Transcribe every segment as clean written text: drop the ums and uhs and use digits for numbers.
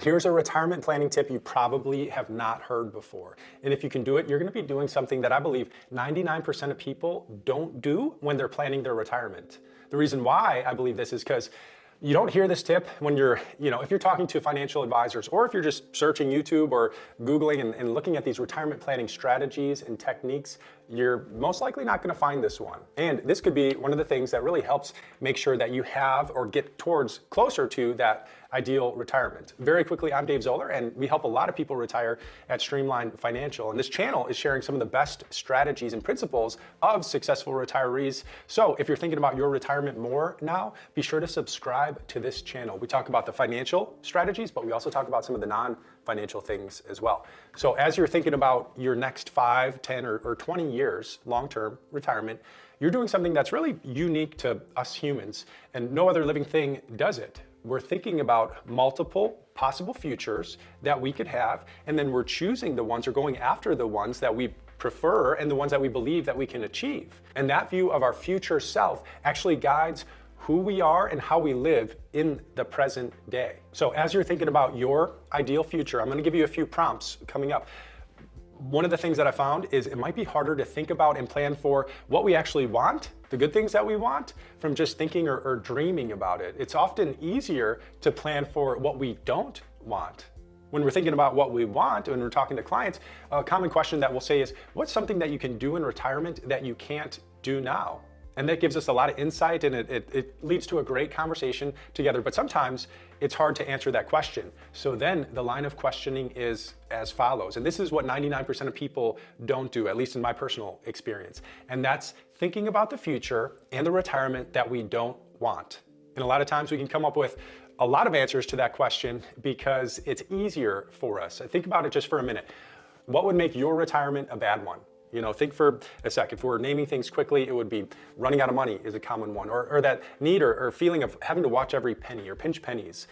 Here's a retirement planning tip you probably have not heard before. And if you can do it, you're going to be doing something that I believe 99% of people don't do when they're planning their retirement. The reason why I believe this is because you don't hear this tip when if you're talking to financial advisors, or if you're just searching YouTube or Googling and looking at these retirement planning strategies and techniques, you're most likely not going to find this one. And this could be one of the things that really helps make sure that you have or get towards closer to that ideal retirement. Very quickly, I'm Dave Zoller, and we help a lot of people retire at Streamline Financial. And this channel is sharing some of the best strategies and principles of successful retirees. So if you're thinking about your retirement more now, be sure to subscribe to this channel. We talk about the financial strategies, but we also talk about some of the non-financial things as well. So as you're thinking about your next 5, 10, or 20 years long-term retirement, you're doing something that's really unique to us humans, and no other living thing does it. We're thinking about multiple possible futures that we could have, and then we're choosing the ones or going after the ones that we prefer and the ones that we believe that we can achieve. And that view of our future self actually guides who we are and how we live in the present day. So as you're thinking about your ideal future, I'm going to give you a few prompts coming up. One of the things that I found is it might be harder to think about and plan for what we actually want, the good things that we want, from just thinking or dreaming about it. It's often easier to plan for what we don't want. When we're thinking about what we want, when we're talking to clients, a common question that we'll say is, what's something that you can do in retirement that you can't do now? And that gives us a lot of insight, and it leads to a great conversation together. But sometimes it's hard to answer that question. So then the line of questioning is as follows. And this is what 99% of people don't do, at least in my personal experience. And that's thinking about the future and the retirement that we don't want. And a lot of times we can come up with a lot of answers to that question because it's easier for us. Think about it just for a minute. What would make your retirement a bad one? Think for a sec. If we're naming things quickly, it would be running out of money is a common one, or that need or feeling of having to watch every penny or pinch pennies,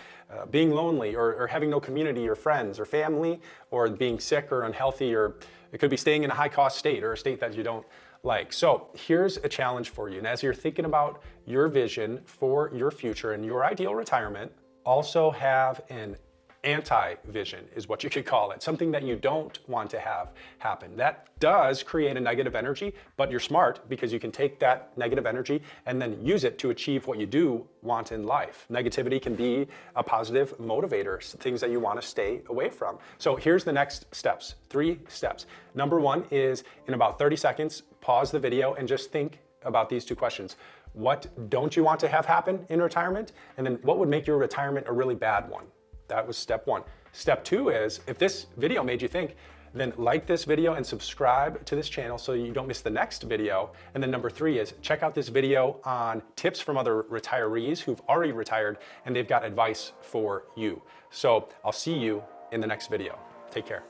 being lonely or having no community or friends or family, or being sick or unhealthy, or it could be staying in a high cost state or a state that you don't like. So here's a challenge for you. And as you're thinking about your vision for your future and your ideal retirement, also have an anti-vision is what you could call it, something that you don't want to have happen. That does create a negative energy, but you're smart because you can take that negative energy and then use it to achieve what you do want in life. Negativity can be a positive motivator, things that you want to stay away from. So here's the next steps, 3 steps. Number 1 is, in about 30 seconds, pause the video and just think about these 2 questions. What don't you want to have happen in retirement? And then what would make your retirement a really bad one? That was step 1. Step 2 is, if this video made you think, then like this video and subscribe to this channel so you don't miss the next video. And then number 3 is, check out this video on tips from other retirees who've already retired, and they've got advice for you. So I'll see you in the next video. Take care.